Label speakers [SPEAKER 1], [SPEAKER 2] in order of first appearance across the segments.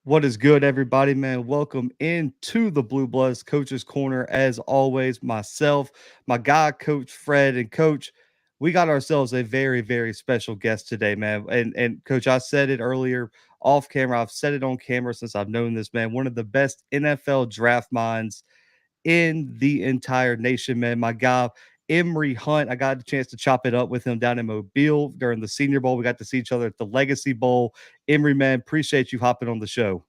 [SPEAKER 1] What is good, everybody, man? Welcome into the Bluebloods Coach's Corner. As always, myself, my guy, Coach Fred, and Coach, we got ourselves a very, very special guest today, man. And Coach, I said it earlier off camera. I've said it on camera since I've known this man. One of the best NFL draft minds in the entire nation, man. My guy, Emory Hunt. I got a chance to chop it up with him down in Mobile during the Senior Bowl. We got to see each other at the Legacy Bowl. Emory, man, appreciate you hopping on the show.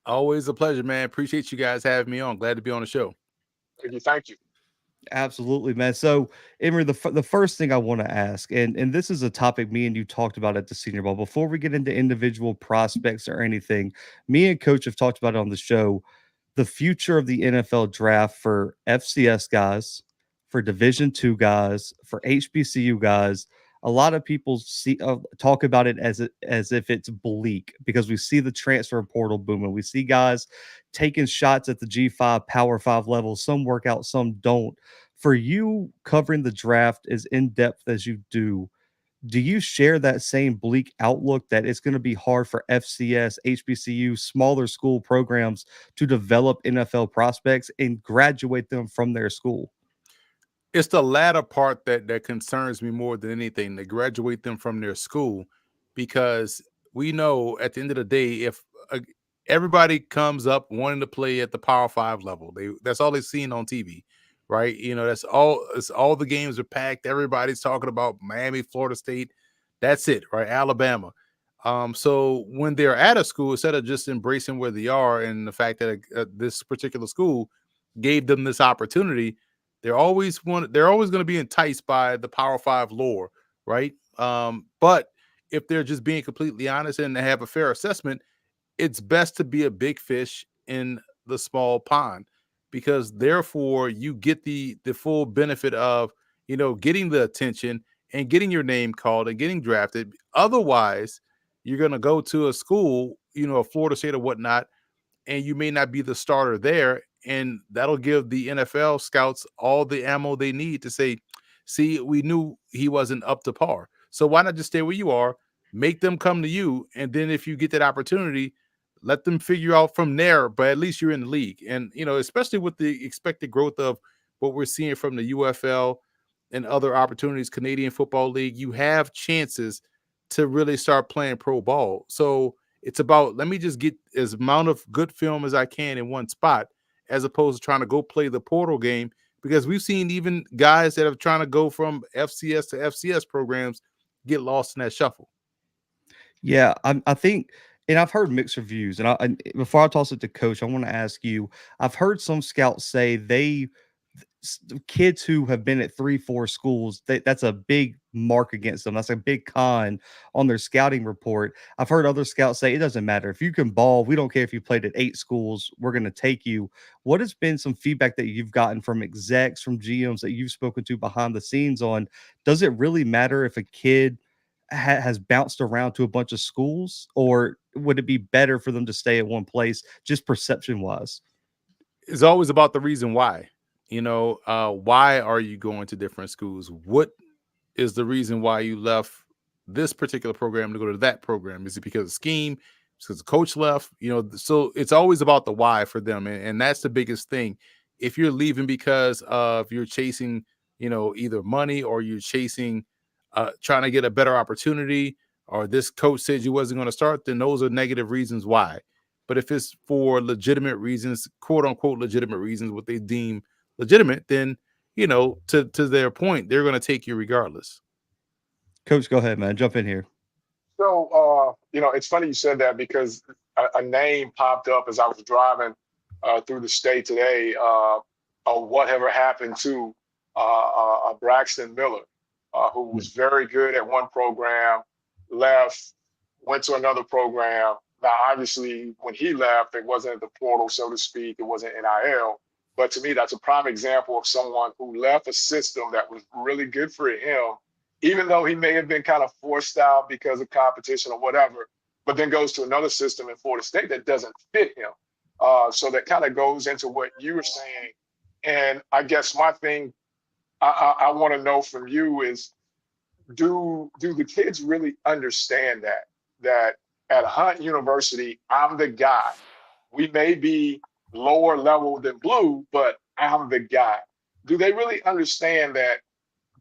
[SPEAKER 2] Always a pleasure, man. Appreciate you guys having me on. Glad to be on the show.
[SPEAKER 3] Thank you. Thank you.
[SPEAKER 1] Absolutely, man. So, Emory, the first thing I want to ask, and this is a topic me and you talked about at the Senior Bowl. Before we get into individual prospects or anything, me and Coach have talked about it on the show. The future of the NFL draft for FCS guys, for Division II guys, for HBCU guys. A lot of people talk about it as if it's bleak because we see the transfer portal booming. We see guys taking shots at the G5 Power 5 level. Some work out, some don't. For you covering the draft as in depth as you do you share that same bleak outlook that it's going to be hard for FCS, HBCU, smaller school programs to develop NFL prospects and graduate them from their school?
[SPEAKER 2] It's the latter part that concerns me more than anything, to graduate them from their school, because we know at the end of the day, if uh, everybody comes up wanting to play at the Power Five level, that's all they've seen on TV, right? You know, that's all. It's all the games are packed. Everybody's talking about Miami, Florida State. That's it, right? Alabama. So when they're at a school, instead of just embracing where they are and the fact that this particular school gave them this opportunity, they're always going to be enticed by the Power Five lore, right? But if they're just being completely honest and they have a fair assessment, it's best to be a big fish in the small pond, because therefore you get the full benefit of, getting the attention and getting your name called and getting drafted. Otherwise, you're going to go to a school, a Florida State or whatnot, and you may not be the starter there. And that'll give the NFL scouts all the ammo they need to say, see, we knew he wasn't up to par. So why not just stay where you are, make them come to you, and then if you get that opportunity, let them figure out from there. But at least you're in the league. And, especially with the expected growth of what we're seeing from the UFL and other opportunities, Canadian Football League, you have chances to really start playing pro ball. So it's about, let me just get as amount of good film as I can in one spot, as opposed to trying to go play the portal game. Because we've seen even guys that are trying to go from FCS to FCS programs get lost in that shuffle.
[SPEAKER 1] Yeah, I think, and I've heard mixed reviews. And before I toss it to Coach, I want to ask you. I've heard some scouts say kids who have been at 3, 4 schools, that's a big mark against them. That's a big con on their scouting report. I've heard other scouts say it doesn't matter if you can ball. We don't care if you played at 8 schools. We're going to take you. What has been some feedback that you've gotten from execs, from GMs that you've spoken to behind the scenes on? Does it really matter if a kid has bounced around to a bunch of schools, or would it be better for them to stay at one place, just perception wise?
[SPEAKER 2] It's always about the reason why. Why are you going to different schools? What is the reason why you left this particular program to go to that program? Is it because of scheme? Because the coach left? So it's always about the why for them. And that's the biggest thing. If you're leaving because of you're chasing, either money, or you're chasing, trying to get a better opportunity, or this coach said you wasn't going to start, then those are negative reasons why. But if it's for legitimate reasons, quote unquote legitimate reasons, what they deem legitimate, then, to their point, they're going to take you regardless.
[SPEAKER 1] Coach, go ahead, man. Jump in here.
[SPEAKER 3] So, it's funny you said that because a name popped up as I was driving through the state today on whatever happened to Braxton Miller, who was very good at one program, left, went to another program. Now, obviously, when he left, it wasn't the portal, so to speak. It wasn't NIL. But to me, that's a prime example of someone who left a system that was really good for him, even though he may have been kind of forced out because of competition or whatever, but then goes to another system in Florida State that doesn't fit him. So that kind of goes into what you were saying. And I guess my thing I want to know from you is, do the kids really understand that at Hunt University, I'm the guy. We may be lower level than Blue, but I'm the guy. Do they really understand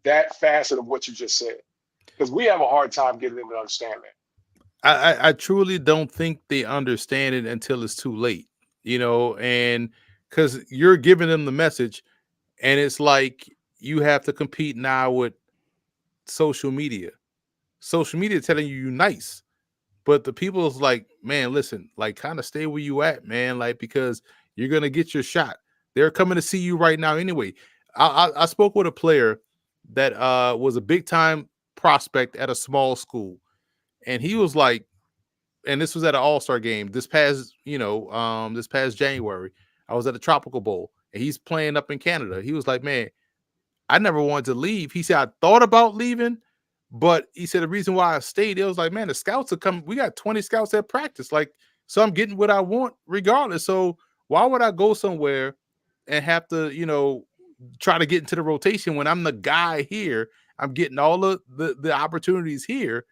[SPEAKER 3] that facet of what you just said? Because we have a hard time getting them to understand that.
[SPEAKER 2] I truly don't think they understand it until it's too late, and because you're giving them the message, and it's like you have to compete now with social media. Social media telling you you're nice, but the people's like, man, listen, like kind of stay where you at, man, like because you're gonna get your shot. They're coming to see you right now anyway. I spoke with a player that was a big time prospect at a small school, and he was like, and this was at an all-star game this past January. I was at the Tropical Bowl, and he's playing up in Canada. He was like, man, I never wanted to leave. He said, I thought about leaving, but he said the reason why I stayed, it was like, man, the scouts are coming. We got 20 scouts at practice. Like, so I'm getting what I want regardless. So why would I go somewhere and have to, try to get into the rotation when I'm the guy here? I'm getting all the opportunities here.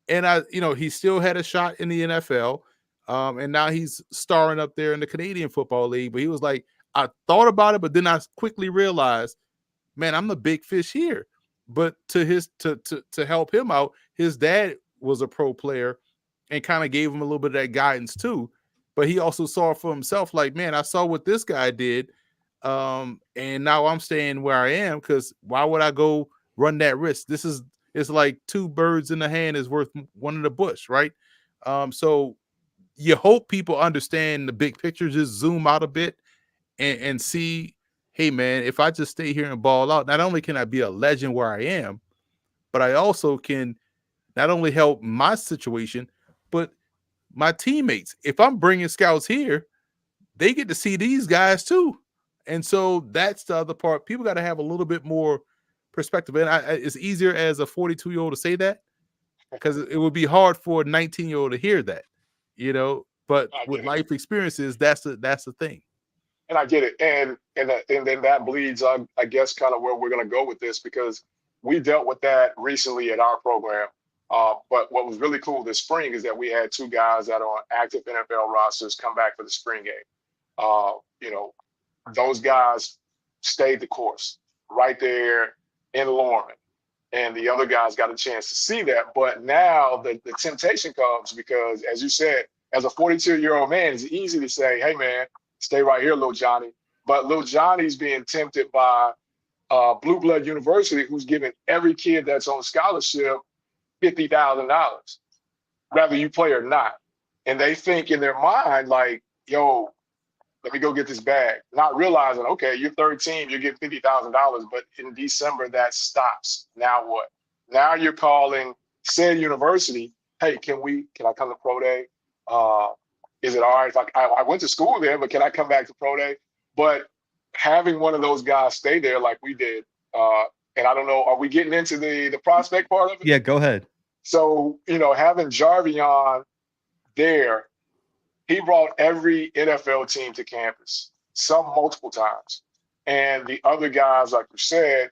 [SPEAKER 2] And he still had a shot in the NFL. And now he's starring up there in the Canadian Football League. But he was like, I thought about it, but then I quickly realized, man, I'm the big fish here. But to help him out, his dad was a pro player and kind of gave him a little bit of that guidance too. But he also saw for himself, like, man, I saw what this guy did. And now I'm staying where I am, because why would I go run that risk? It's like two birds in the hand is worth one in the bush, right? So you hope people understand the big picture, just zoom out a bit and see, hey man, if I just stay here and ball out, not only can I be a legend where I am, but I also can not only help my situation, but my teammates. If I'm bringing scouts here, they get to see these guys too. And so that's the other part. People got to have a little bit more perspective. And it's easier as a 42-year-old to say that, because it would be hard for a 19-year-old to hear that, but
[SPEAKER 3] I
[SPEAKER 2] with
[SPEAKER 3] get it.
[SPEAKER 2] life experiences, that's the thing.
[SPEAKER 3] And I get it. And then that bleeds on, I guess, kind of where we're going to go with this, because we dealt with that recently at our program. But what was really cool this spring is that we had two guys that are on active NFL rosters come back for the spring game. You know, those guys stayed the course right there in Lorman. And the other guys got a chance to see that. But now the temptation comes because, as you said, as a 42-year-old man, it's easy to say, hey, man, stay right here, little Johnny. But little Johnny's being tempted by Blueblood University, who's giving every kid that's on scholarship $50,000, whether you play or not. And they think in their mind, like, yo, let me go get this bag, not realizing, okay, you're 13, you're getting $50,000, but in December that stops. Now what? Now you're calling said university, hey, can I come to pro day? Is it all right if I went to school there, but can I come back to pro day? But having one of those guys stay there like we did, and I don't know, are we getting into the prospect part of it?
[SPEAKER 1] Yeah, go ahead.
[SPEAKER 3] So, having Jarvion there, he brought every NFL team to campus, some multiple times. And the other guys, like you said,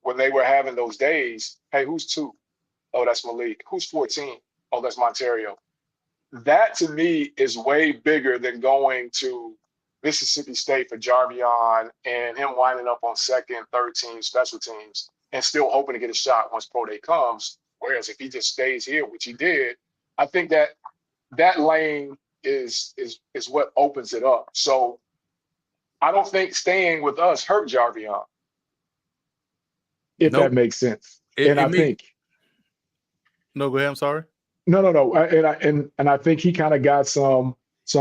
[SPEAKER 3] when they were having those days, hey, who's 2? Oh, that's Malik. Who's 14? Oh, that's Monterio. That to me is way bigger than going to Mississippi State for Jarvion and him winding up on second, third team, special teams, and still hoping to get a shot once pro day comes. Whereas if he just stays here, which he did, I think that lane is what opens it up. So I don't think staying with us hurt Jarvion, if
[SPEAKER 2] Nope.
[SPEAKER 3] that makes sense.
[SPEAKER 2] No, go ahead. I'm sorry.
[SPEAKER 3] No. And I think he kind of got some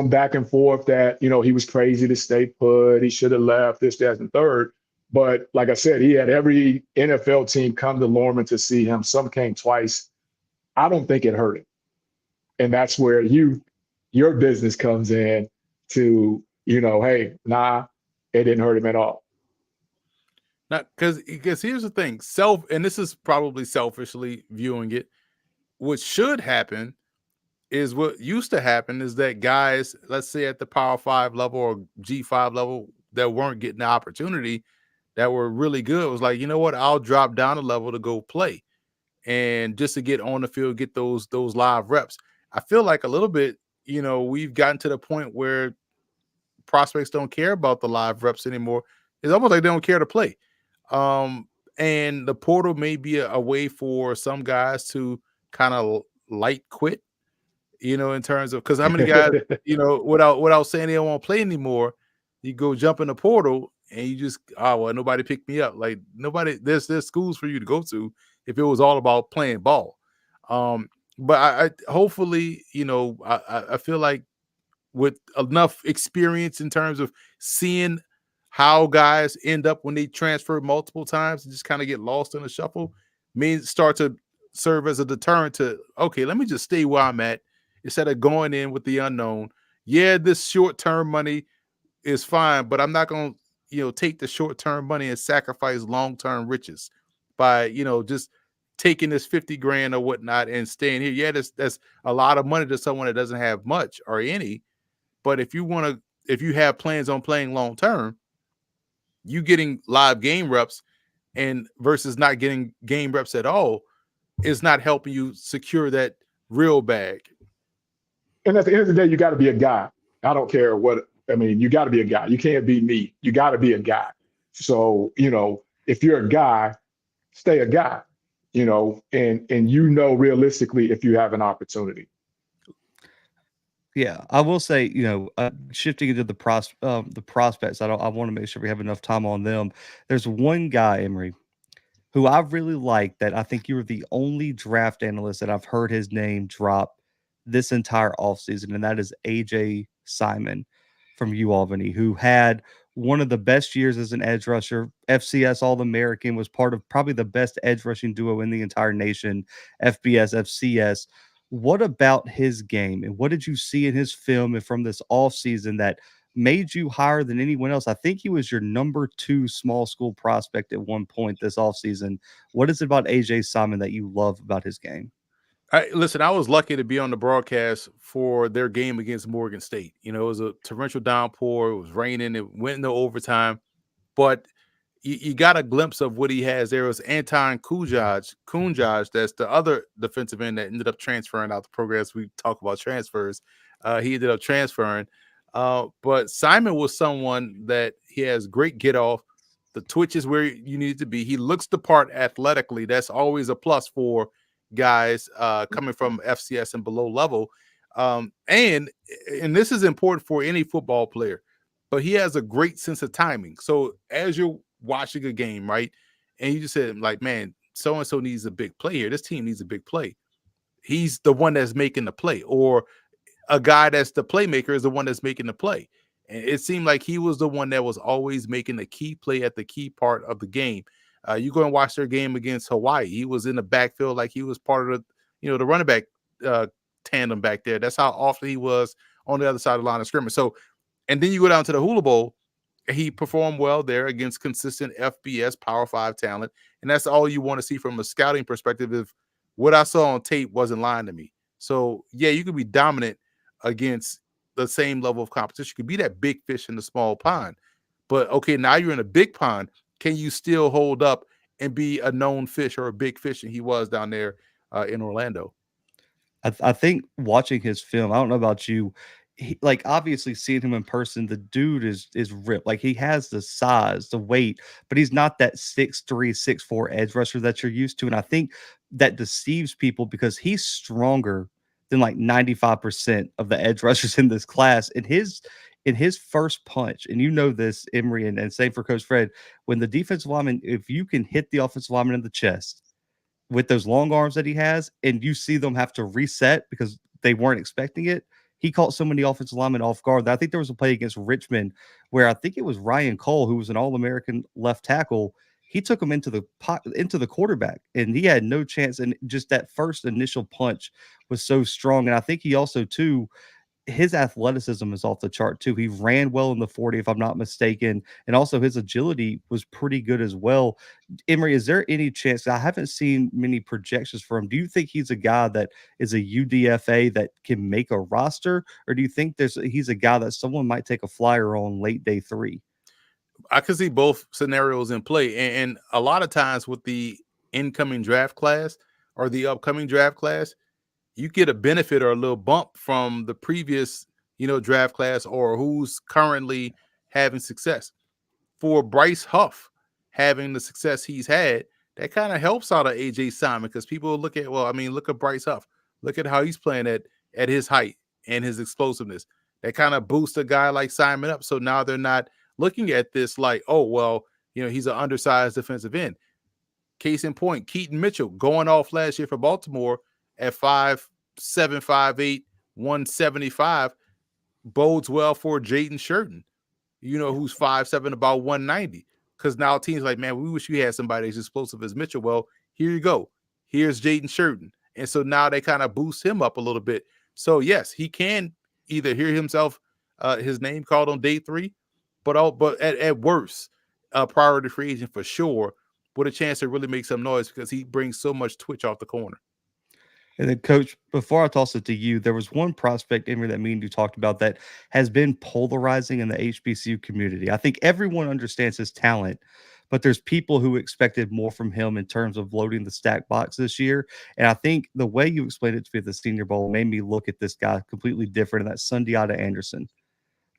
[SPEAKER 3] back and forth that, he was crazy to stay put. He should have left, this, that, and third. But like I said, he had every NFL team come to Lorman to see him. Some came twice. I don't think it hurt him. And that's where your business comes in to, hey, nah, it didn't hurt him at all.
[SPEAKER 2] Not because here's the thing, and this is probably selfishly viewing it. What should happen is what used to happen is that guys, let's say at the Power 5 level or G5 level, that weren't getting the opportunity, that were really good, was like, you know what, I'll drop down a level to go play, and just to get on the field, get those live reps. I feel like a little bit, we've gotten to the point where prospects don't care about the live reps anymore. It's almost like they don't care to play. And the portal may be a way for some guys to kind of light quit, in terms of, because how many guys, without saying they don't want to play anymore, you go jump in the portal and you just, oh well, nobody picked me up. Like nobody, there's schools for you to go to if it was all about playing ball. But I hopefully, I feel like with enough experience in terms of seeing how guys end up when they transfer multiple times and just kind of get lost in the shuffle, may start to serve as a deterrent to, okay, let me just stay where I'm at instead of going in with the unknown. Yeah, this short-term money is fine, but I'm not going to, take the short-term money and sacrifice long-term riches by, just taking this 50 grand or whatnot and staying here. Yeah, that's a lot of money to someone that doesn't have much or any. But if you have plans on playing long term, you getting live game reps and versus not getting game reps at all is not helping you secure that real bag.
[SPEAKER 3] And at the end of the day, you got to be a guy. I don't care what, I mean, you got to be a guy. You can't be me. You got to be a guy. So, if you're a guy, stay a guy, and realistically if you have an opportunity.
[SPEAKER 1] Yeah, I will say, shifting into the prospects, I want to make sure we have enough time on them. There's one guy, Emory, who I really like that I think you were the only draft analyst that I've heard his name drop this entire offseason, and that is AJ Simon from UAlbany, who had one of the best years as an edge rusher, FCS All-American, was part of probably the best edge rushing duo in the entire nation, FBS, FCS. What about his game, and what did you see in his film and from this offseason that made you higher than anyone else? I think he was your number 2 small school prospect at one point this offseason. What is it about AJ Simon that you love about his game?
[SPEAKER 2] Listen, I was lucky to be on the broadcast for their game against Morgan State. It was a torrential downpour. It was raining. It went into overtime. But you got a glimpse of what he has. There was Anton Kunjaj, that's the other defensive end that ended up transferring out the programs. We talk about transfers. He ended up transferring. But Simon was someone that he has great get off. The twitch is where you need to be. He looks the part athletically. That's always a plus for guys coming from FCS and below level. And this is important for any football player, but he has a great sense of timing. So as you're watching a game, right, and you just said, like, man, so-and-so needs a big play here. This team needs a big play. He's the one that's making the play, or a guy that's the playmaker is the one that's making the play. And it seemed like he was the one that was always making the key play at the key part of the game. You go and watch their game against Hawaii. He was in the backfield like he was part of the running back tandem back there. That's how often he was on the other side of the line of scrimmage. So, and then you go down to the Hula Bowl. He performed well there against consistent FBS Power 5 talent. And that's all you want to see from a scouting perspective if what I saw on tape wasn't lying to me. So, yeah, you could be dominant against the same level of competition. You could be that big fish in the small pond. But, okay, now you're in a big pond. Can you still hold up and be a known fish or a big fish? And he was down there in Orlando.
[SPEAKER 1] I think watching his film, I don't know about you, like obviously seeing him in person, the dude is ripped. Like he has the size, the weight, but he's not that 6'3", 6'4" edge rusher that you're used to. And I think that deceives people because he's stronger than like 95% of the edge rushers in this class. In his first punch, and you know this, Emory, and same for Coach Fred, when the defensive lineman, if you can hit the offensive lineman in the chest with those long arms that he has, and you see them have to reset because they weren't expecting it. He caught so many offensive linemen off guard. I think there was a play against Richmond where I think it was Ryan Cole, who was an All-American left tackle. He took him into the quarterback, and he had no chance. And just that first initial punch was so strong. And I think he also too, his athleticism is off the chart too. He ran well in the 40, if I'm not mistaken, and also his agility was pretty good as well. Emory, is there any chance? I haven't seen many projections for him. Do you think he's a guy that is a UDFA that can make a roster, or do you think he's a guy that someone might take a flyer on late day 3?
[SPEAKER 2] I could see both scenarios in play, and a lot of times with the incoming draft class or the upcoming draft class, you get a benefit or a little bump from the previous, draft class or who's currently having success. For Bryce Huff having the success he's had, that kind of helps out of AJ Simon because people look at, well, I mean, look at Bryce Huff. Look at how he's playing at his height and his explosiveness. That kind of boosts a guy like Simon up. So now they're not looking at this like, oh, well, he's an undersized defensive end. Case in point, Keaton Mitchell going off last year for Baltimore at 5'7", 5'8", 175 bodes well for Jaden Sherton, who's 5'7", about 190. Because now teams like, man, we wish we had somebody as explosive as Mitchell. Well, here you go. Here's Jaden Sherton. And so now they kind of boost him up a little bit. So, yes, he can either hear himself, his name called on day 3, but at worst, priority free agent for sure, with a chance to really make some noise because he brings so much twitch off the corner.
[SPEAKER 1] And then, Coach, before I toss it to you, there was one prospect, Emory, that me and you talked about that has been polarizing in the HBCU community. I think everyone understands his talent, but there's people who expected more from him in terms of loading the stack box this year. And I think the way you explained it to me at the Senior Bowl made me look at this guy completely different, and that's Sundiata Anderson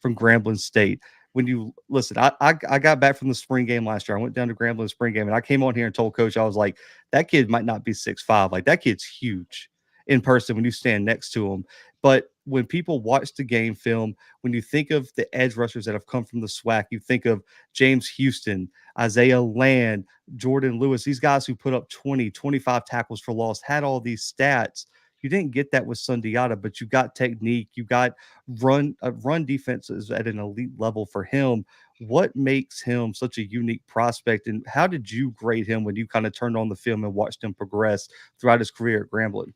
[SPEAKER 1] from Grambling State. When you listen, I got back from the spring game last year. I went down to Grambling spring game, and I came on here and told Coach, I was like, that kid might not be 6'5". Like, that kid's huge in person when you stand next to him. But when people watch the game film, when you think of the edge rushers that have come from the SWAC, you think of James Houston, Isaiah Land, Jordan Lewis, these guys who put up 20, 25 tackles for loss, had all these stats. You didn't get that with Sundiata, but you got technique. You got run defenses at an elite level for him. What makes him such a unique prospect, and how did you grade him when you kind of turned on the film and watched him progress throughout his career at Grambling?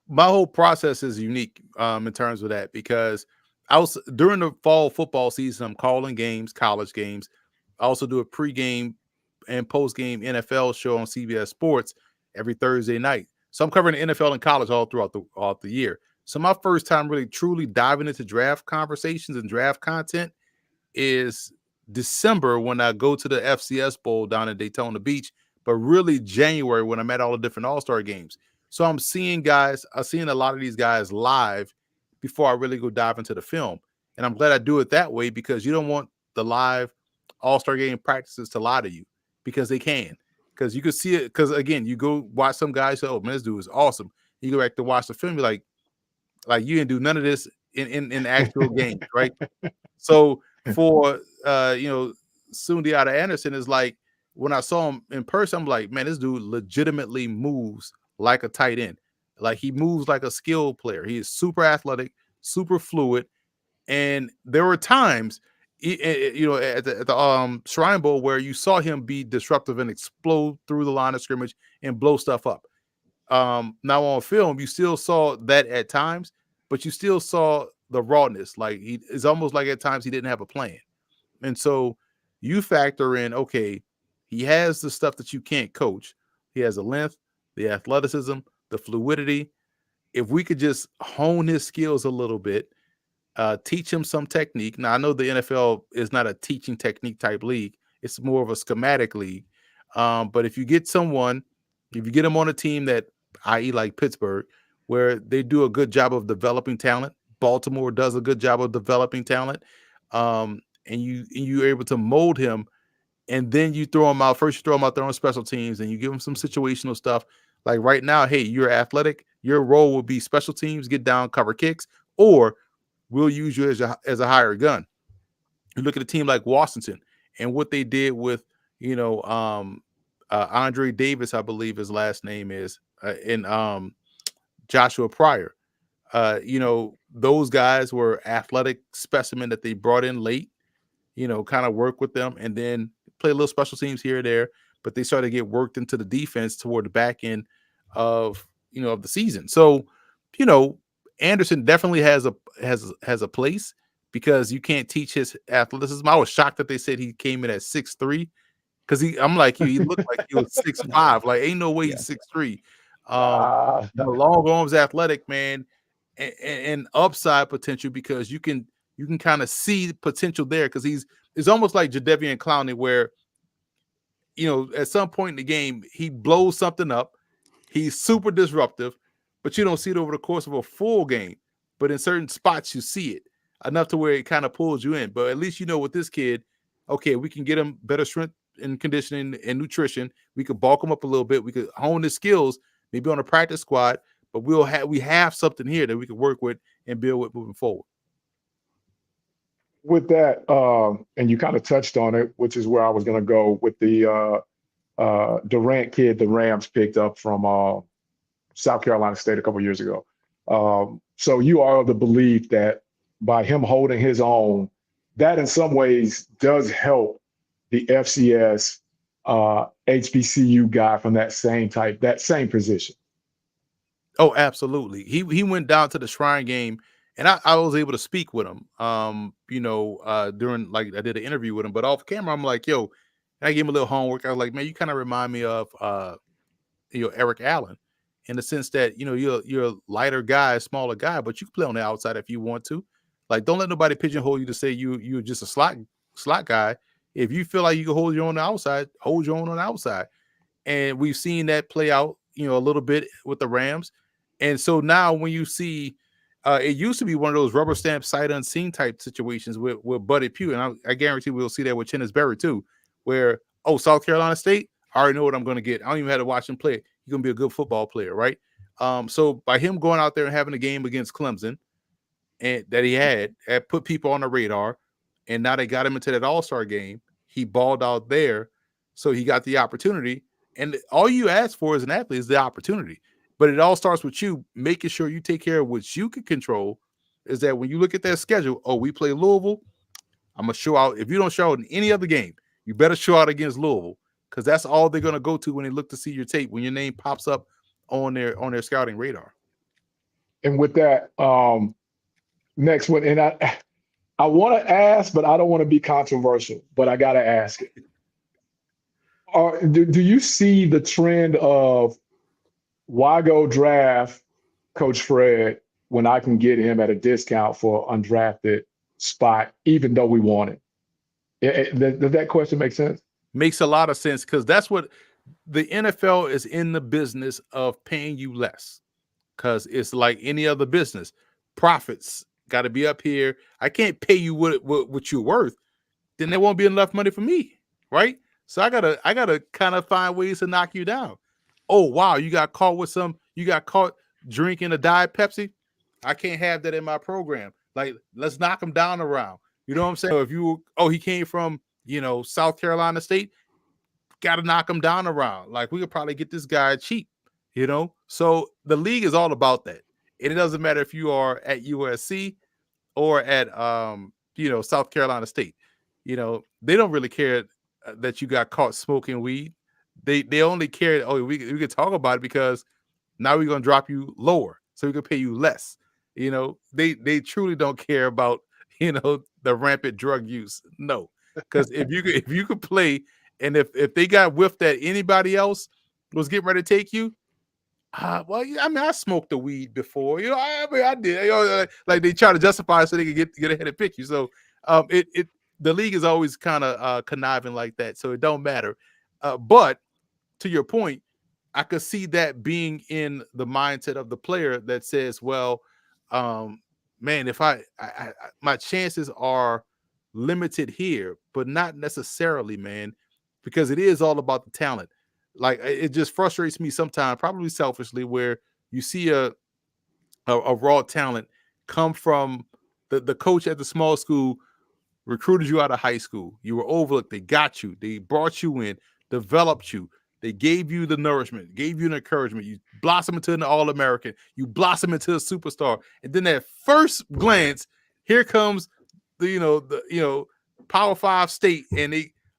[SPEAKER 2] My whole process is unique in terms of that because I was during the fall football season, I'm calling games, college games. I also do a pregame and postgame NFL show on CBS Sports every Thursday night. So I'm covering the NFL and college all throughout the year. So my first time really truly diving into draft conversations and draft content is December when I go to the FCS Bowl down in Daytona Beach, but really January when I'm at all the different All-Star games. So I'm seeing a lot of these guys live before I really go dive into the film. And I'm glad I do it that way because you don't want the live All-Star game practices to lie to you because they can. Because you can see it, because again, you go watch some guys say, oh man, this dude is awesome. You go back to watch the film, you're like you didn't do none of this in actual games, right? So for Sundiata Anderson is like when I saw him in person, I'm like, man, this dude legitimately moves like a tight end. Like he moves like a skilled player. He is super athletic, super fluid. And there were times, at the Shrine Bowl where you saw him be disruptive and explode through the line of scrimmage and blow stuff up. Now on film, you still saw that at times, but you still saw the rawness. Like it's almost like at times he didn't have a plan. And so you factor in, okay, he has the stuff that you can't coach. He has the length, the athleticism, the fluidity. If we could just hone his skills a little bit, teach him some technique. Now, I know the NFL is not a teaching technique type league. It's more of a schematic league. But if you get him on a team that, i.e. like Pittsburgh, where they do a good job of developing talent, Baltimore does a good job of developing talent, and you're able to mold him, and then you throw him out. First, you throw him out there on special teams, and you give him some situational stuff. Like right now, hey, you're athletic. Your role will be special teams, get down, cover kicks, or we'll use you as a hired gun. You look at a team like Washington and what they did with, Andre Davis, I believe his last name is, and Joshua Pryor. Those guys were athletic specimen that they brought in late, kind of work with them and then play a little special teams here or there, but they started to get worked into the defense toward the back end of the season. So, Anderson definitely has a place because you can't teach his athleticism. I was shocked that they said he came in at 6'3", because I'm like you, he looked like he was 6'5". Like ain't no way he's 6'3". The long arms, athletic, man, and upside potential because you can kind of see potential there because it's almost like Jadeveon Clowney where at some point in the game he blows something up. He's super disruptive, but you don't see it over the course of a full game. But in certain spots, you see it enough to where it kind of pulls you in. But at least you know with this kid, okay, we can get him better strength and conditioning and nutrition. We could bulk him up a little bit. We could hone his skills, maybe on a practice squad. But we have something here that we can work with and build with moving forward.
[SPEAKER 3] With that, and you kind of touched on it, which is where I was going to go with the Durant kid the Rams picked up from South Carolina State a couple of years ago. So you are of the belief that by him holding his own, that in some ways does help the FCS HBCU guy from that same type, that same position.
[SPEAKER 2] Oh, absolutely. He went down to the Shrine game, and I was able to speak with him. During, like, I did an interview with him, but off camera, I'm like, yo, I gave him a little homework. I was like, man, you kind of remind me of Eric Allen, in the sense that you're a lighter guy, a smaller guy, but you can play on the outside if you want to. Like, don't let nobody pigeonhole you to say you're just a slot guy. If you feel like you can hold your own on the outside, hold your own on the outside. And we've seen that play out, a little bit with the Rams. And so now when you see, it used to be one of those rubber stamp sight unseen type situations with Buddy Pugh, and I guarantee we'll see that with Chennis Berry too, where, South Carolina State, I already know what I'm going to get. I don't even have to watch him play. He's going to be a good football player, right? So by him going out there and having a game against Clemson, and that he had put people on the radar, and now they got him into that All-Star game. He balled out there, so he got the opportunity. And all you ask for as an athlete is the opportunity. But it all starts with you making sure you take care of what you can control. Is that when you look at that schedule, we play Louisville, I'm going to show out. If you don't show out in any other game, you better show out against Louisville, because that's all they're going to go to when they look to see your tape, when your name pops up on their scouting radar.
[SPEAKER 3] And with that, next one, and I want to ask, but I don't want to be controversial, but I got to ask it. Do you see the trend of why go draft Coach Fred when I can get him at a discount for undrafted spot, even though we want it? Does that question make sense?
[SPEAKER 2] Makes a lot of sense, because that's what the NFL is in the business of, paying you less, because it's like any other business. Profits got to be up here. I can't pay you what you're worth. Then there won't be enough money for me, right? So I gotta kind of find ways to knock you down. Oh, wow, you got caught drinking a Diet Pepsi. I can't have that in my program. Like, let's knock him down around. You know what I'm saying? If he came from, South Carolina State, got to knock him down around. Like, we could probably get this guy cheap, So the league is all about that. And it doesn't matter if you are at USC or at, South Carolina State. They don't really care that you got caught smoking weed. They only care, we can talk about it because now we're going to drop you lower, so we can pay you less. They truly don't care about, the rampant drug use. No, because if you could play, and if they got whiffed that anybody else was getting ready to take you, well, I mean, I smoked the weed before, I did, like they try to justify it so they can get ahead and pick you. So the league is always kind of conniving like that, so it don't matter. But to your point, I could see that being in the mindset of the player that says, well, man, if I my chances are limited here, but not necessarily, man, because it is all about the talent. Like, it just frustrates me sometimes, probably selfishly, where you see a raw talent come from the coach at the small school, recruited you out of high school. You were overlooked. They got you. They brought you in, developed you. They gave you the nourishment, gave you an encouragement. You blossom into an All-American. You blossom into a superstar. And then at first glance, here comes the Power 5 state, and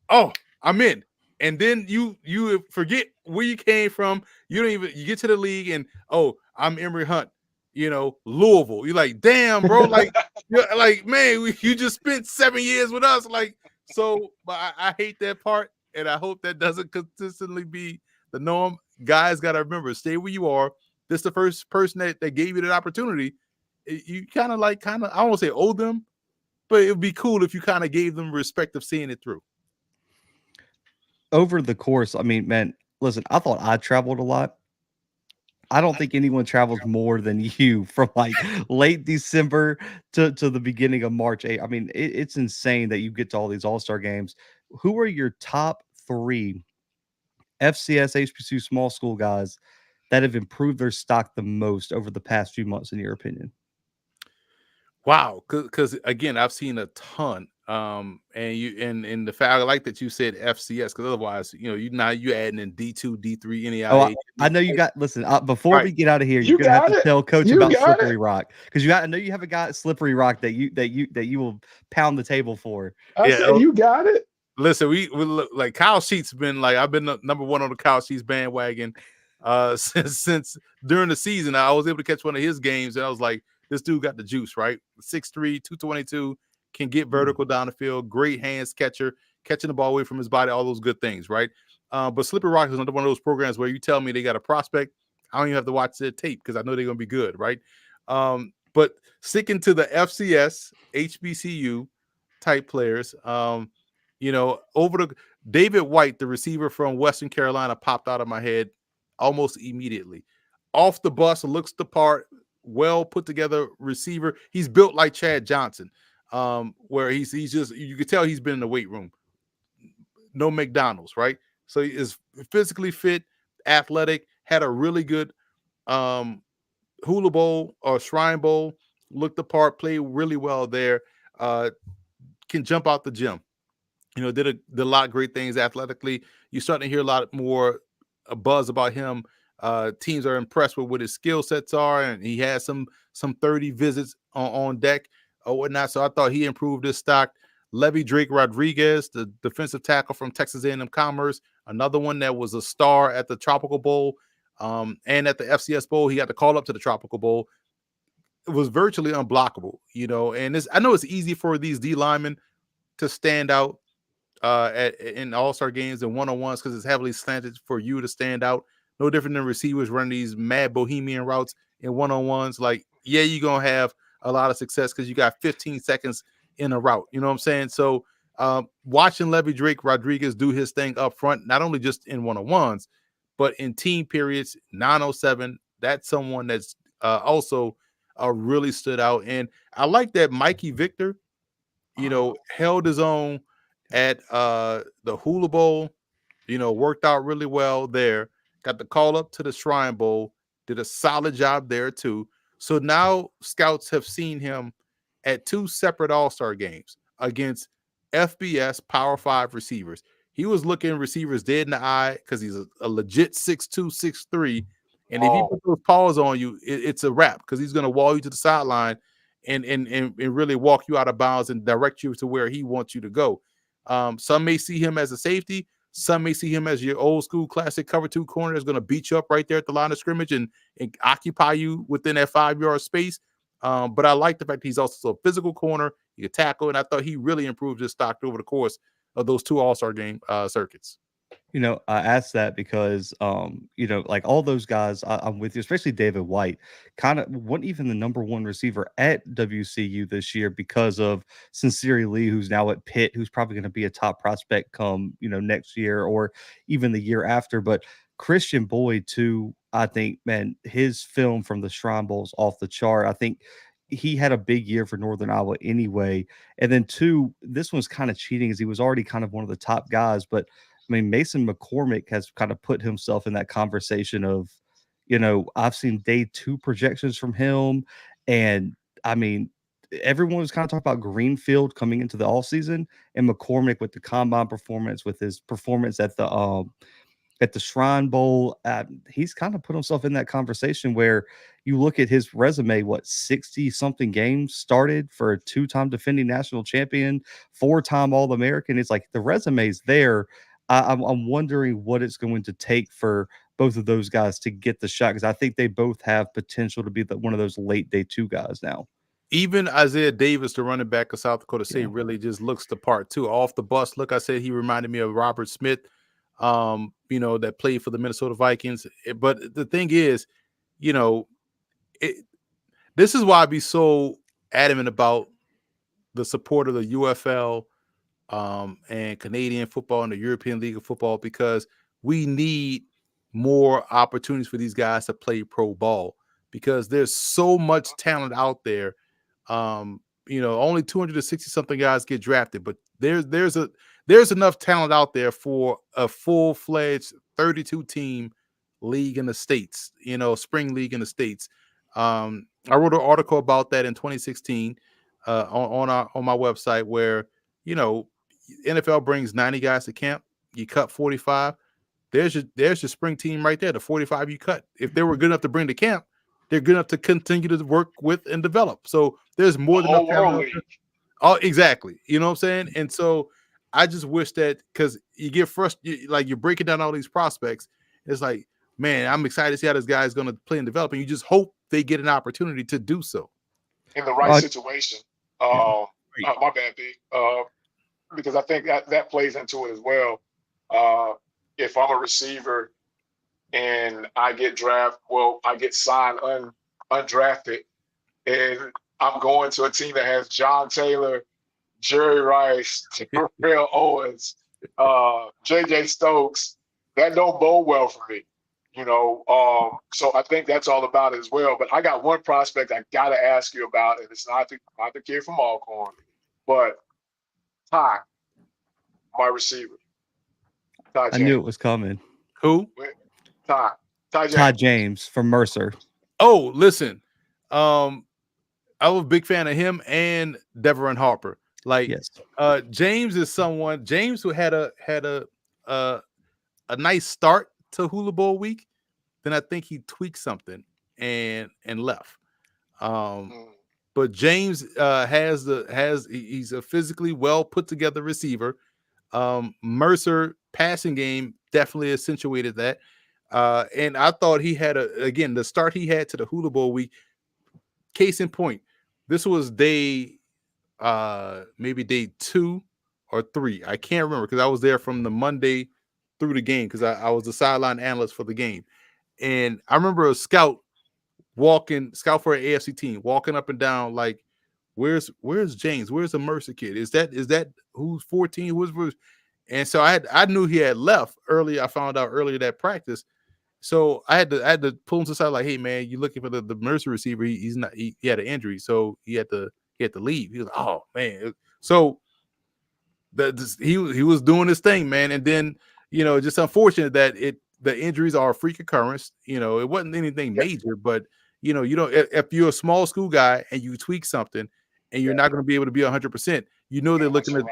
[SPEAKER 2] I'm in. And then you forget where you came from. You get to the league, and I'm Emory Hunt, Louisville. You're like, damn, bro, like, man, you just spent 7 years with us, like. So, but I hate that part, and I hope that doesn't consistently be the norm. Guys got to remember, stay where you are. This is the first person that gave you that opportunity. You kind of, I don't want to say owe them, but it would be cool if you kind of gave them respect of seeing it through.
[SPEAKER 1] Over the course, I mean, man, listen, I thought I traveled a lot. I don't think anyone travels more than you from like late December to the beginning of March 8th. I mean, it's insane that you get to all these All-Star games. Who are your top 3 FCS HBCU small school guys that have improved their stock the most over the past few months, in your opinion?
[SPEAKER 2] Wow, because again, I've seen a ton. And the fact I like that you said FCS, because otherwise, you adding in D2, D3,
[SPEAKER 1] Oh,
[SPEAKER 2] NAIA.
[SPEAKER 1] I know you got. Listen, before
[SPEAKER 2] Right.
[SPEAKER 1] we get out of here, you're
[SPEAKER 3] You
[SPEAKER 1] gonna have
[SPEAKER 3] got
[SPEAKER 1] to
[SPEAKER 3] it.
[SPEAKER 1] tell Coach
[SPEAKER 3] You
[SPEAKER 1] about
[SPEAKER 3] got
[SPEAKER 1] Slippery
[SPEAKER 3] it.
[SPEAKER 1] Rock because I know you have a guy at Slippery Rock that you will pound the table for.
[SPEAKER 3] I
[SPEAKER 2] Yeah.
[SPEAKER 3] said you got it.
[SPEAKER 2] Listen, we look like Kyle Sheets been like I've been the number one on the Kyle Sheets bandwagon since during the season. I was able to catch one of his games and I was like, this dude got the juice, right? 6'3", 222, can get vertical down the field, great hands catcher, catching the ball away from his body, all those good things, right? But Slippery Rock is another one of those programs where you tell me they got a prospect, I don't even have to watch their tape because I know they're gonna be good, right? But sticking to the FCS, HBCU type players, over the David White, the receiver from Western Carolina, popped out of my head almost immediately. Off the bus, looks the part, well put together receiver. He's built like Chad Johnson, where he's just you can tell he's been in the weight room. No McDonald's, right? So he is physically fit, athletic, had a really good um, Hula Bowl or Shrine Bowl, looked the part, played really well there. Can jump out the gym. Did a lot of great things athletically. You're starting to hear a lot more buzz about him. Teams are impressed with what his skill sets are, and he had some 30 visits on deck or whatnot. So I thought he improved his stock. Levy Drake Rodriguez, the defensive tackle from Texas A&M Commerce, another one that was a star at the Tropical Bowl and at the FCS Bowl. He got the call up to the Tropical Bowl. It was virtually unblockable, and I know it's easy for these D linemen to stand out in all-star games and one-on-ones because it's heavily slanted for you to stand out. No different than receivers running these mad bohemian routes in one-on-ones. Like, yeah, you're going to have a lot of success because you got 15 seconds in a route. You know what I'm saying? So watching Levy Drake Rodriguez do his thing up front, not only just in one-on-ones, but in team periods, 907, that's someone that's also really stood out. And I like that Mikey Victor, held his own at the Hula Bowl, worked out really well there. Got the call up to the Shrine Bowl, did a solid job there too. So now scouts have seen him at 2 separate All-Star games against FBS Power 5 receivers. He was looking receivers dead in the eye because he's a legit 6'2", 6'3". And if he
[SPEAKER 3] Oh,
[SPEAKER 2] put those paws on you, it's a wrap because he's going to wall you to the sideline and really walk you out of bounds and direct you to where he wants you to go. Some may see him as a safety. Some may see him as your old school classic cover 2 corner that's going to beat you up right there at the line of scrimmage and occupy you within that 5-yard space. But I like the fact he's also a physical corner. He can tackle, and I thought he really improved his stock over the course of those 2 All-Star game circuits.
[SPEAKER 1] I asked that because, like all those guys, I'm with you, especially David White, kind of wasn't even the number 1 receiver at WCU this year because of Sincere Lee, who's now at Pitt, who's probably going to be a top prospect come, next year or even the year after. But Christian Boyd, too, I think, man, his film from the Shrine Bowl's off the chart. I think he had a big year for Northern Iowa anyway. And then, two, this one's kind of cheating as he was already kind of one of the top guys, but I mean, Mason McCormick has kind of put himself in that conversation of, I've seen day 2 projections from him. And I mean, everyone was kind of talking about Greenfield coming into the off season and McCormick with the combine performance, with his performance at the Shrine Bowl. He's kind of put himself in that conversation where you look at his resume, 60 something games started for a 2-time defending national champion, 4-time All American. It's like the resume's there. I'm wondering what it's going to take for both of those guys to get the shot because I think they both have potential to be one of those late day 2 guys now.
[SPEAKER 2] Even Isaiah Davis, the running back of South Dakota State,
[SPEAKER 1] Yeah.
[SPEAKER 2] really just looks the part too. Off the bus, look, I said he reminded me of Robert Smith, that played for the Minnesota Vikings. But the thing is, it, this is why I be so adamant about the support of the UFL and Canadian football and the European League of Football, because we need more opportunities for these guys to play pro ball, because there's so much talent out there. Only 260 something guys get drafted, but there's enough talent out there for a full-fledged 32 team league in the States, spring league in the States. I wrote an article about that in 2016 on my website, where NFL brings 90 guys to camp, you cut 45. There's your spring team right there, the 45 you cut. If they were good enough to bring to camp, they're good enough to continue to work with and develop. So there's more than enough talent out there. Oh, exactly. You know what I'm saying? And so I just wish that, because you get frustrated, like you're breaking down all these prospects. It's like, man, I'm excited to see how this guy is going to play and develop. And you just hope they get an opportunity to do so
[SPEAKER 3] in the right situation.
[SPEAKER 2] Right.
[SPEAKER 3] My bad, B. Because I think that plays into it as well. If I'm a receiver and I get signed undrafted, and I'm going to a team that has John Taylor, Jerry Rice, Terrell Owens, JJ Stokes, that don't bode well for me. So I think that's all about it as well. But I got one prospect I got to ask you about, and it's not the kid from Alcorn, but Ty, my receiver.
[SPEAKER 1] I knew it was coming.
[SPEAKER 2] Who?
[SPEAKER 3] Ty James.
[SPEAKER 1] Ty James from Mercer.
[SPEAKER 2] Oh, listen. I was a big fan of him and Deveron Harper. Like,
[SPEAKER 1] yes.
[SPEAKER 2] James is someone. James who had a nice start to Hula Bowl week. Then I think he tweaked something and left. But James he's a physically well put together receiver. Mercer passing game definitely accentuated that. And I thought he had the start he had to the Hula Bowl week. Case in point, this was maybe day 2 or 3. I can't remember, because I was there from the Monday through the game, because I was the sideline analyst for the game. And I remember a scout for an AFC team walking up and down like, where's James? Where's the Mercer kid? Is that who's 14? Who's? And so I knew he had left early. I found out earlier that practice. So I had to pull him to the side, like, hey man, you looking for the Mercer receiver? He had an injury, so he had to leave. He was like, oh man. So he was doing his thing, man. And then, just unfortunate that the injuries are a freak occurrence. It wasn't anything major, but you don't, if you're a small school guy and you tweak something and you're not going to be able to be 100%, they're looking at,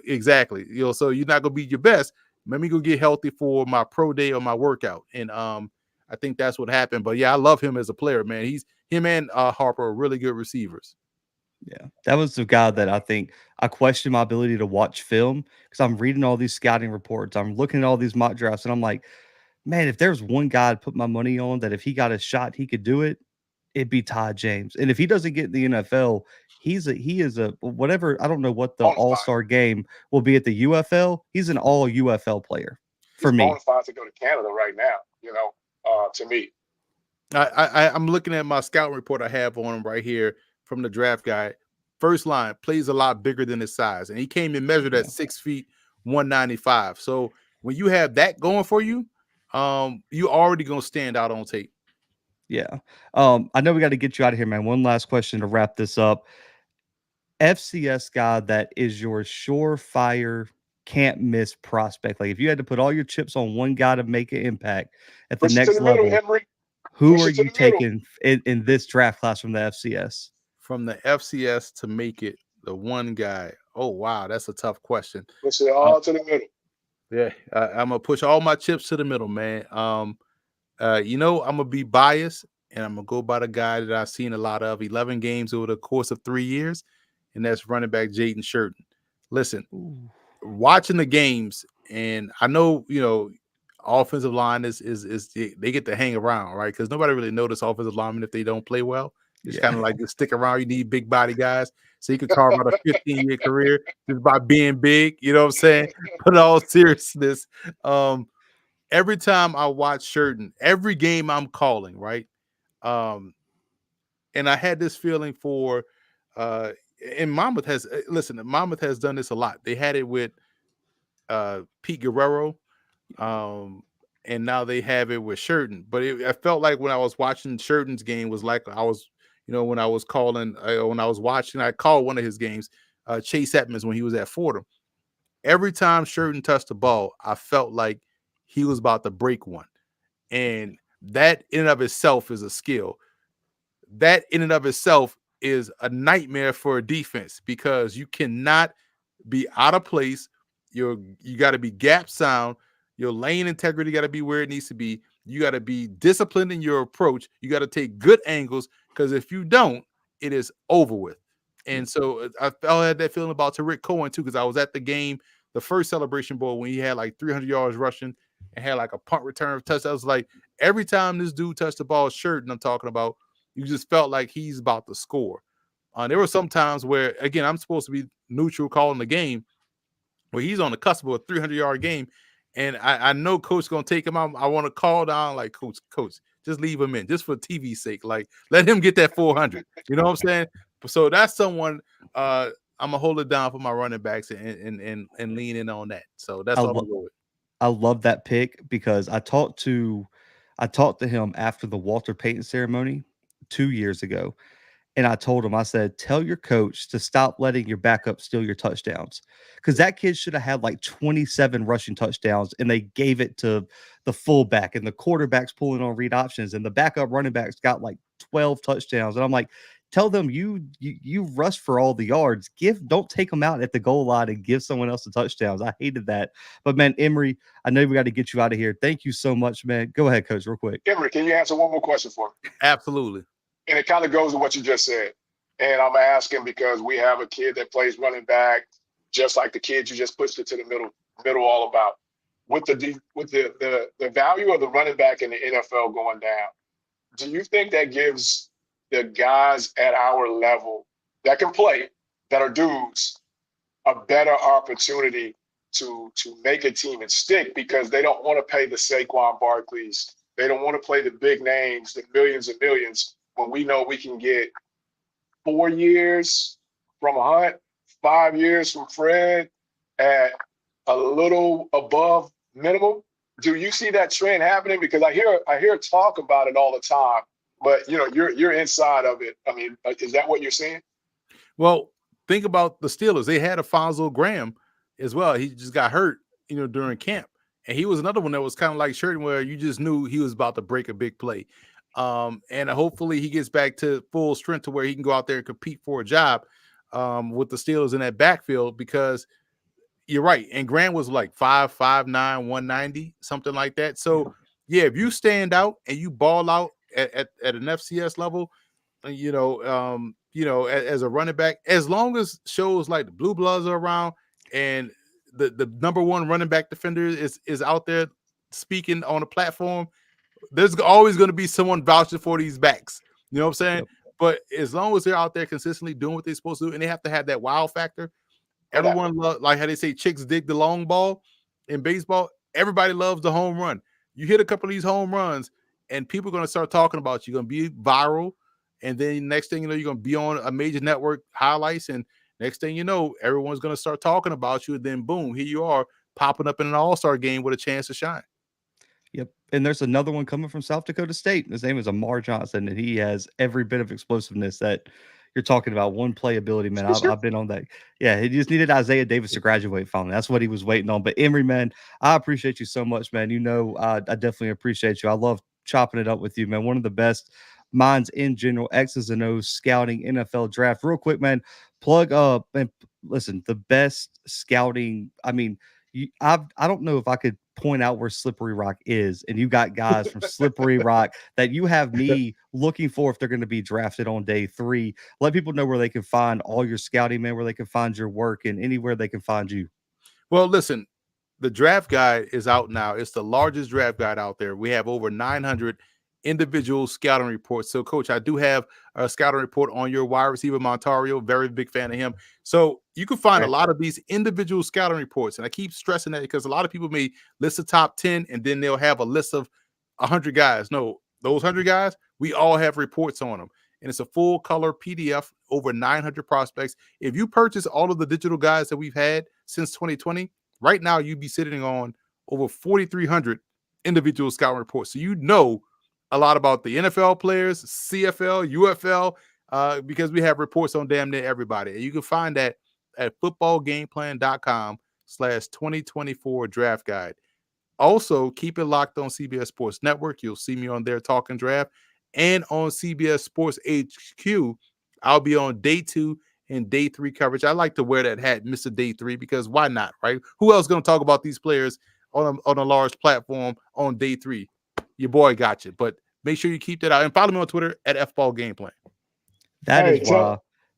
[SPEAKER 2] exactly, so you're not going to be your best. Let me go get healthy for my pro day or my workout. And I think that's what happened. But yeah, I love him as a player, man. Him and Harper are really good receivers.
[SPEAKER 1] Yeah, that was the guy that I think I questioned my ability to watch film, because I'm reading all these scouting reports. I'm looking at all these mock drafts, and I'm like, man, if there's one guy I'd put my money on that if he got a shot, he could do it, it'd be Ty James. And if he doesn't get in the NFL, he is a whatever. I don't know what the all-star game will be at the UFL. He's an all UFL player for me.
[SPEAKER 3] He's bonafide to go to Canada right now, to me.
[SPEAKER 2] I'm looking at my scouting report I have on him right here from the draft guide. First line, plays a lot bigger than his size, and he came in measured at 6 feet 195. So when you have that going for you, you already gonna stand out on tape.
[SPEAKER 1] Yeah. I know we got to get you out of here, man. One last question to wrap this up. FCS guy that is your surefire, can't miss prospect. Like, if you had to put all your chips on one guy to make an impact at the next level, who are you taking in this draft class from the FCS?
[SPEAKER 2] From the FCS to make it, the one guy. Oh wow, that's a tough question.
[SPEAKER 3] Push it all to the middle.
[SPEAKER 2] Yeah, I'm gonna push all my chips to the middle, man. I'm gonna be biased, and I'm gonna go by the guy that I've seen a lot of, 11 games over the course of 3 years, and that's running back Jaden Sherton. Listen, watching the games, and I know offensive line is they get to hang around, right? Because nobody really notices offensive linemen if they don't play well. It's kind of like, just stick around. You need big body guys, so you can carve out a 15-year career just by being big. You know what I'm saying? But in all seriousness, every time I watch Sherton, every game I'm calling, right? And I had this feeling for, and Monmouth has done this a lot. They had it with Pete Guerrero. and now they have it with Sherton. But I felt like when I was watching Sherton's game was like I was, when I was when I was watching, I called one of his games, Chase Edmonds when he was at Fordham. Every time Sherton touched the ball, I felt like he was about to break one. And that in and of itself is a skill. That in and of itself is a nightmare for a defense because you cannot be out of place. You got to be gap sound. Your lane integrity got to be where it needs to be. You got to be disciplined in your approach. You got to take good angles because if you don't, it is over with. And so I had that feeling about Tariq Cohen too because I was at the game, the first Celebration Bowl when he had like 300 yards rushing and had like a punt return touchdown. I was like, every time this dude touched the ball, Sherton I'm talking about, you just felt like he's about to score. There were some times where, again, I'm supposed to be neutral calling the game, where he's on the cusp of a 300-yard game, and I know Coach going to take him out. I want to call down, like, Coach, just leave him in, just for TV's sake. Like, let him get that 400. You know what I'm saying? So that's someone I'm going to hold it down for my running backs and lean in on that. So that's
[SPEAKER 1] I,
[SPEAKER 2] all I'm
[SPEAKER 1] lo-
[SPEAKER 2] going to go with.
[SPEAKER 1] I love that pick because I talked to him after the Walter Payton ceremony 2 years ago. And I told him, I said, tell your coach to stop letting your backup steal your touchdowns. Because that kid should have had like 27 rushing touchdowns, and they gave it to the fullback, and the quarterback's pulling on read options, and the backup running backs got like 12 touchdowns. And I'm like, tell them you rush for all the yards. Don't take them out at the goal line and give someone else the touchdowns. I hated that. But man, Emory, I know we got to get you out of here. Thank you so much, man. Go ahead, Coach, real quick.
[SPEAKER 3] Emory, can you answer one more question for me?
[SPEAKER 2] Absolutely.
[SPEAKER 3] And it kind of goes to what you just said. And I'm asking because we have a kid that plays running back, just like the kid you just pushed it to the middle all about. With the value of the running back in the NFL going down, do you think that gives the guys at our level that can play, that are dudes, a better opportunity to make a team and stick because they don't want to pay the Saquon Barkleys. They don't want to play the big names, the millions and millions, when we know we can get 4 years from Hunt, 5 years from Fred at a little above minimum. Do you see that trend happening? Because I hear talk about it all the time, but you're inside of it. I mean, is that what you're seeing?
[SPEAKER 2] Well, think about the Steelers. They had Alfonso Graham as well. He just got hurt, during camp. And he was another one that was kind of like Sherton, where you just knew he was about to break a big play. And hopefully he gets back to full strength to where he can go out there and compete for a job with the Steelers in that backfield, because you're right. And Grant was like 5'9", 190, something like that. So yeah, if you stand out and you ball out at an FCS level, as a running back, as long as shows like the Bluebloods are around and the number one running back defender is out there speaking on a platform, there's always going to be someone vouching for these backs. You know what I'm saying?
[SPEAKER 1] Yep.
[SPEAKER 2] But as long as they're out there consistently doing what they're supposed to do, and they have to have that wow factor. Everyone like how they say chicks dig the long ball in baseball. Everybody loves the home run. You hit a couple of these home runs, and people are going to start talking about you. You're going to be viral, and then next thing you know, you're going to be on a major network highlights, and next thing you know, everyone's going to start talking about you. And then boom, here you are popping up in an all-star game with a chance to shine.
[SPEAKER 1] Yep. And there's another one coming from South Dakota State. His name is Amar Johnson, and he has every bit of explosiveness that you're talking about. One playability, man. I've been on that. Yeah, he just needed Isaiah Davis to graduate finally. That's what he was waiting on. But Emory, man, I appreciate you so much, man. I definitely appreciate you. I love chopping it up with you, man. One of the best minds in general, X's and O's scouting, NFL draft. Real quick, man, plug up and listen, the best scouting. I mean, I don't know if I could point out where Slippery Rock is, and you got guys from Slippery Rock that you have me looking for if they're going to be drafted on day 3. Let people know where they can find all your scouting, man, where they can find your work, and anywhere they can find you.
[SPEAKER 2] Well, listen, the draft guide is out now. It's the largest draft guide out there. We have over 900 individual scouting reports. So, Coach, I do have a scouting report on your wide receiver, Montario. Very big fan of him. So you can find a lot of these individual scouting reports. And I keep stressing that because a lot of people may list the top 10 and then they'll have a list of 100 guys. No, those 100 guys, we all have reports on them. And it's a full color PDF, over 900 prospects. If you purchase all of the digital guides that we've had since 2020, right now you'd be sitting on over 4,300 individual scouting report. So you know a lot about the NFL players, CFL, UFL, because we have reports on damn near everybody. And you can find that at footballgameplan.com/2024 draft guide. Also, keep it locked on CBS Sports Network. You'll see me on there talking draft. And on CBS Sports HQ, I'll be on day 2 and day 3 coverage. I like to wear that hat, Mr. Day 3, because why not, right? Who else going to talk about these players on a large platform on day 3? Your boy got you. But make sure you keep that out. And follow me on Twitter at FBallGamePlan.
[SPEAKER 1] That
[SPEAKER 3] Hey,
[SPEAKER 1] is why.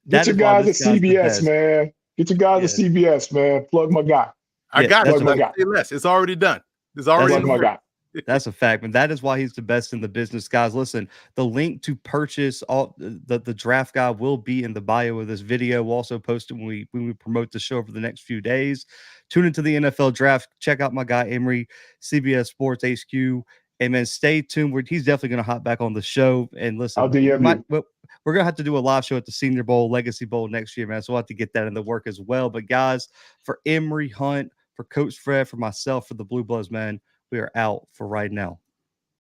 [SPEAKER 3] get
[SPEAKER 1] That
[SPEAKER 3] your
[SPEAKER 1] is why
[SPEAKER 3] guys
[SPEAKER 1] this
[SPEAKER 3] at
[SPEAKER 1] guy's the
[SPEAKER 3] CBS,
[SPEAKER 1] best.
[SPEAKER 3] man. Get your guys
[SPEAKER 1] Yeah.
[SPEAKER 3] at CBS, man. Plug my guy.
[SPEAKER 2] I
[SPEAKER 1] Yeah,
[SPEAKER 2] got
[SPEAKER 1] that's
[SPEAKER 2] you.
[SPEAKER 3] my
[SPEAKER 1] a,
[SPEAKER 3] guy.
[SPEAKER 2] Say less. It's already done. It's already
[SPEAKER 1] That's
[SPEAKER 2] in
[SPEAKER 3] Plug
[SPEAKER 2] the
[SPEAKER 3] my
[SPEAKER 2] works.
[SPEAKER 3] guy.
[SPEAKER 1] that's a fact, man. That is why he's the best in the business, guys. Listen, the link to purchase all the draft guide will be in the bio of this video. We'll also post it when we promote the show over the next few days. Tune into the NFL draft. Check out my guy Emory, CBS Sports HQ. And man, stay tuned. He's definitely going to hop back on the show. And
[SPEAKER 3] I'll
[SPEAKER 1] listen,
[SPEAKER 3] DM you.
[SPEAKER 1] we're going to have to do a live show at the Senior Bowl, Legacy Bowl next year, man. So we'll have to get that in the work as well. But guys, for Emory, Hunt, for Coach Fred, for myself, for the Blue Bloods, man, we are out for right now.